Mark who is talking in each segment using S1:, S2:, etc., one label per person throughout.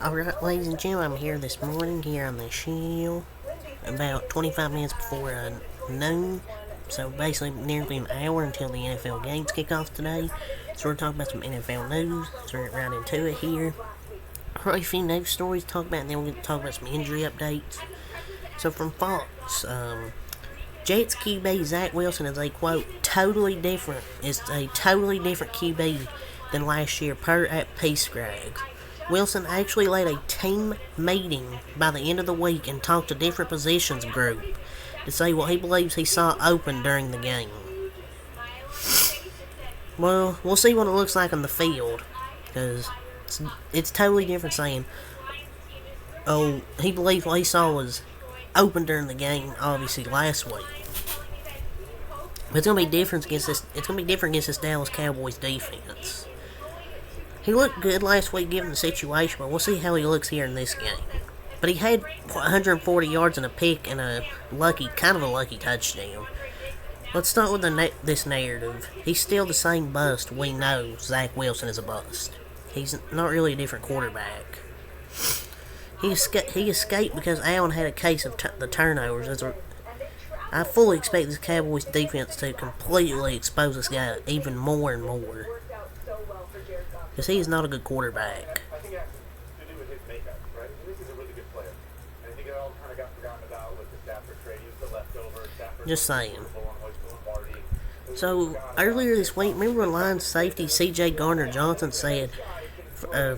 S1: Alright, ladies and gentlemen, I'm here this morning here on the show about 25 minutes before noon. So basically, nearly an hour until the NFL games kick off today. So we're talking about some NFL news. So we're right into it here. Probably a few news stories to talk about, and then we're going to talk about some injury updates. So from Fox, Jets QB Zach Wilson is a quote totally different. It's a totally different QB than last year per at PScrags. Wilson actually led a team meeting by the end of the week and talked to different positions group to say what he believes he saw open during the game. Well, we'll see what it looks like on the field, because it's totally different saying, oh, he believes what he saw was open during the game, obviously, last week. But it's gonna be different against this Dallas Cowboys defense. He looked good last week given the situation, but we'll see how he looks here in this game. But he had 140 yards and a pick and a lucky touchdown. Let's start with this narrative. He's still the same bust. We know Zach Wilson is a bust. He's not really a different quarterback. He escaped because Allen had a case of the turnovers. I fully expect this Cowboys defense to completely expose this guy even more and more, because he is not a good quarterback.
S2: I think it has to do with his makeup, right? This is a really good player. And I think it all kind of got forgotten about with the Stafford trade. He was the leftover. Stafford
S1: Just saying. So, earlier this week, remember when Lions safety C.J. Gardner-Johnson said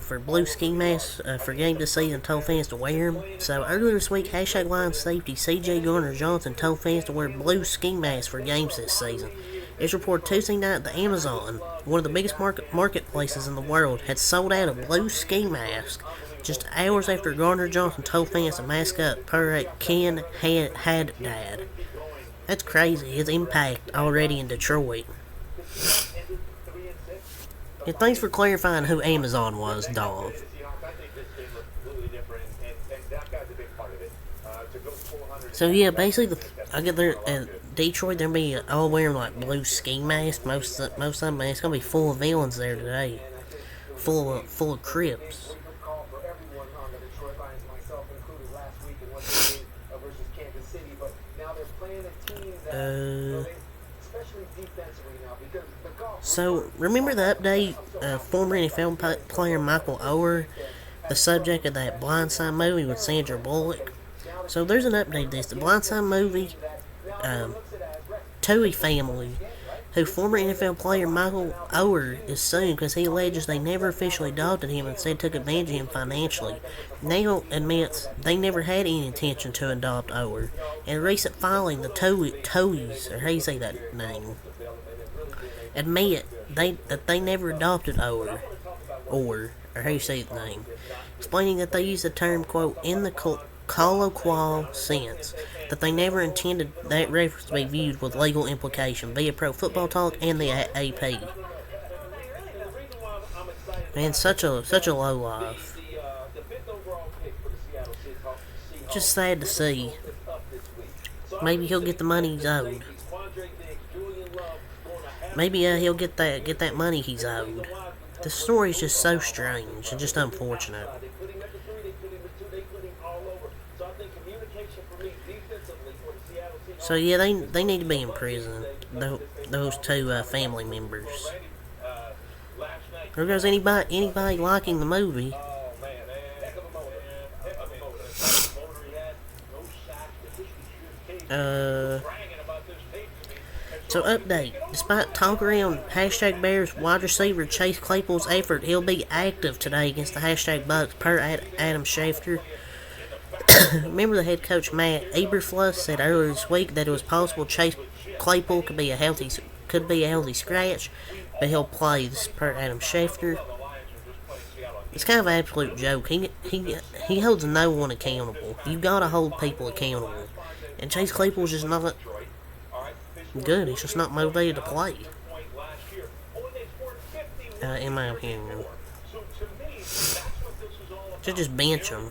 S1: for blue ski masks for game this season told fans to wear them? So, earlier this week, #Lions safety C.J. Gardner-Johnson told fans to wear blue ski masks for games this season. It's reported Tuesday night that Amazon, one of the biggest marketplaces in the world, had sold out a blue ski mask just hours after Gardner-Johnson told fans to mask up, per Ken Haddad. That's crazy. His impact already in Detroit. And thanks for clarifying who Amazon was, dog. So yeah, basically, I get there at Detroit. They're be all wearing like blue ski masks. Most of them, it's gonna be full of villains there today, full of Crips. So remember the update? Former NFL player Michael Oher, the subject of that Blindside movie with Sandra Bullock. So there's an update to this. The Blindside movie, Toohey family, who former NFL player Michael Oher is suing because he alleges they never officially adopted him and instead took advantage of him financially. Now admits they never had any intention to adopt Oher. In a recent filing, the Tooheys, or how you say that name, admit that they never adopted Oher, or how you say the name, explaining that they use the term, quote, in the colloquial sense, that they never intended that reference to be viewed with legal implication, via Pro Football Talk and the AP. Man, such a low life. Just sad to see. Maybe he'll get the money he's owed. Maybe he'll get that money he's owed. The story's just so strange and just unfortunate. So yeah, they need to be in prison. Those two family members. There goes anybody liking the movie. So update. Despite talk around #Bears wide receiver Chase Claypool's effort, he'll be active today against the #Bucks, per Adam Schefter. Remember the head coach Matt Eberflus said earlier this week that it was possible Chase Claypool could be a healthy scratch, but he'll play. This per Adam Schefter. It's kind of an absolute joke. He holds no one accountable. You gotta hold people accountable, and Chase Claypool's just not good. He's just not motivated to play. In my opinion, just bench him.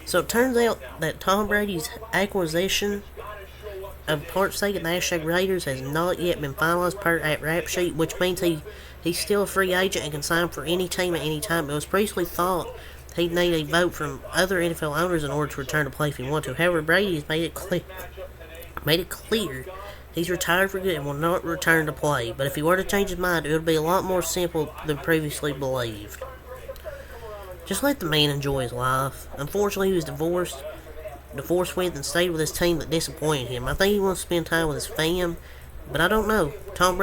S1: So it turns out that Tom Brady's acquisition of parts taken, the hashtag Raiders has not yet been finalized per at Rap Sheet, which means he's still a free agent and can sign for any team at any time. It was previously thought he'd need a vote from other NFL owners in order to return to play if he wanted to. However, Brady has made it clear he's retired for good and will not return to play. But if he were to change his mind, it would be a lot more simple than previously believed. Just let the man enjoy his life. Unfortunately, he was divorced with and stayed with his team that disappointed him. I think he wants to spend time with his fam, but I don't know. I don't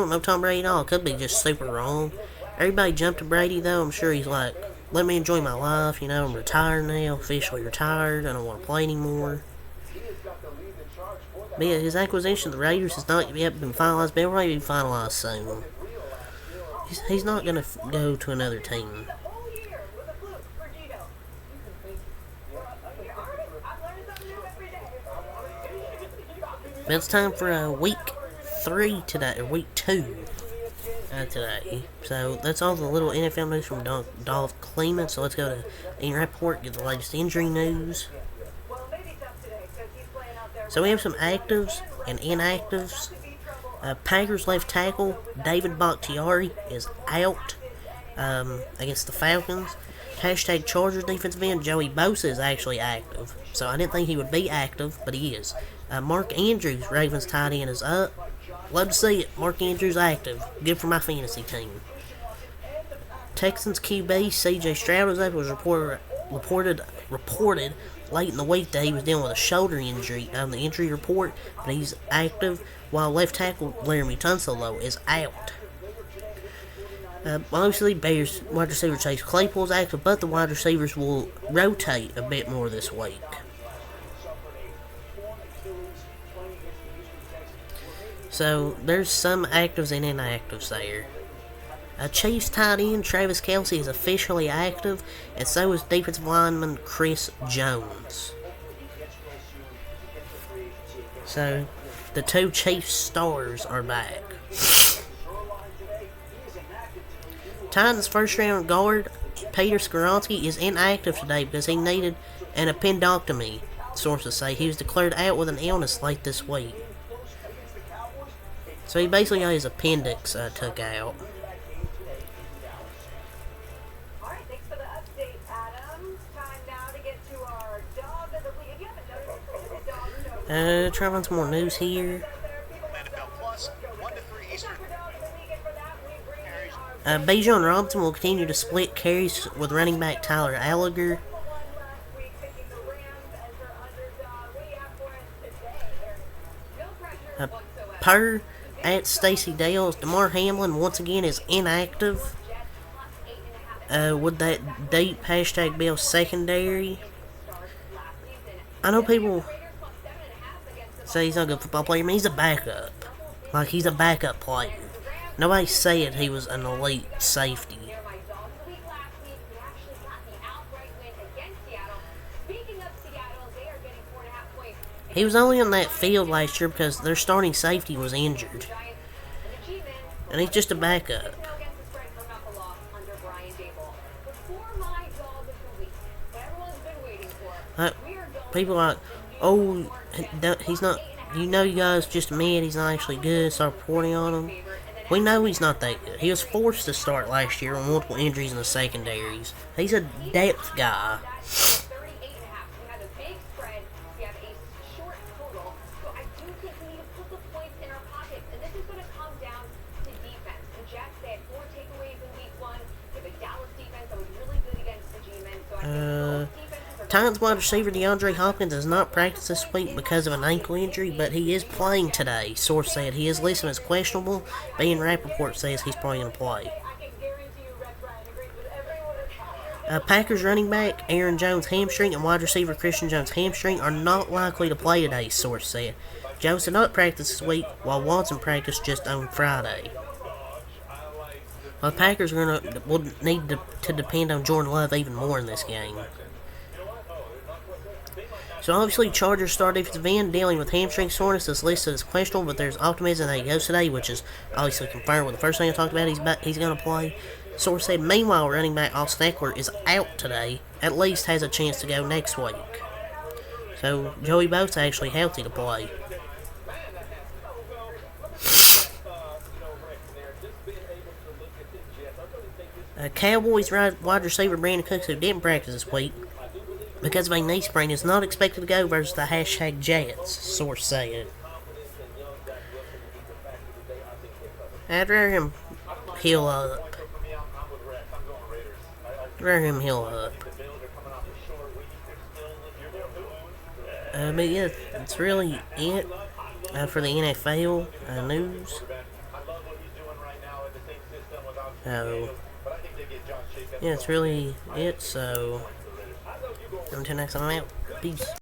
S1: know Tom Brady at all. It could be just super wrong. Everybody jumped to Brady, though. I'm sure he's like, let me enjoy my life. You know, I'm retired now, officially retired. I don't want to play anymore. But yeah, his acquisition of the Raiders has not yet been finalized, but it'll probably be finalized soon. He's not going to go to another team. But it's time for week 3 today, or week 2 today. So that's all the little NFL news from Dolph Kleeman. So let's go to Ian Rappaport, get the latest injury news. So we have some actives and inactives. Packers left tackle David Bakhtiari is out against the Falcons. Hashtag Chargers defensive end Joey Bosa is actually active. So I didn't think he would be active, but he is. Mark Andrews, Ravens tight end, is up. Love to see it. Mark Andrews active. Good for my fantasy team. Texans QB C.J. Stroud was up. It was reported late in the week that he was dealing with a shoulder injury on the injury report, but he's active. While left tackle Laramie Tunsil, though, is out. Obviously, Bears wide receiver Chase Claypool is active, but the wide receivers will rotate a bit more this week. So, there's some actives and inactives there. Chiefs tight end Travis Kelce is officially active, and so is defensive lineman Chris Jones. So, the 2 Chiefs stars are back. Titans first round guard Peter Skoronski is inactive today because he needed an appendectomy, sources say. He was declared out with an illness late this week. So he basically got his appendix took out.
S3: Alright, thanks for the update, Adam. Time now to get to our dog of the week. If you haven't noticed, this is a dog show.
S1: Try to run some more news here.
S4: NFL Plus, 1 to 3 Eastern.
S1: Bijan Robinson will continue to split carries with running back Tyler Alliger. Per at Stacey Dales, DeMar Hamlin once again is inactive. With that deep hashtag Bill secondary. I know people say he's not a good football player. I mean, he's a backup. Like, he's a backup player. Nobody said he was an elite safety. He was only on that field last year because their starting safety was injured. And he's just a backup. People are like, oh, he's not, you know, you guys just admit he's not actually good, start reporting on him. We know he's not that good. He was forced to start last year with multiple injuries in the secondaries. He's a depth guy. Titans wide receiver DeAndre Hopkins does not practice this week because of an ankle injury, but he is playing today. Source said he is listed as questionable. Ian Rappaport says he's probably going to play. Packers running back Aaron Jones hamstring and wide receiver Christian Jones hamstring are not likely to play today, source said. Jones did not practice this week, while Watson practiced just on Friday. The Packers will need to depend on Jordan Love even more in this game. So obviously, Chargers star defensive end dealing with hamstring soreness is listed as questionable, but there's optimism that he goes today, which is obviously confirmed with the first thing I talked about. He's going to play. Source said, meanwhile, running back Austin Eckler is out today. At least has a chance to go next week. So Joey Boat's actually healthy to play. Cowboys wide receiver Brandon Cooks, who didn't practice this week because of a knee sprain, is not expected to go versus the hashtag Jets, source said. After him heal up. After him heal up. But yeah, that's really it for the NFL news. So, yeah, that's really it. So, until next time, I'm out. Peace.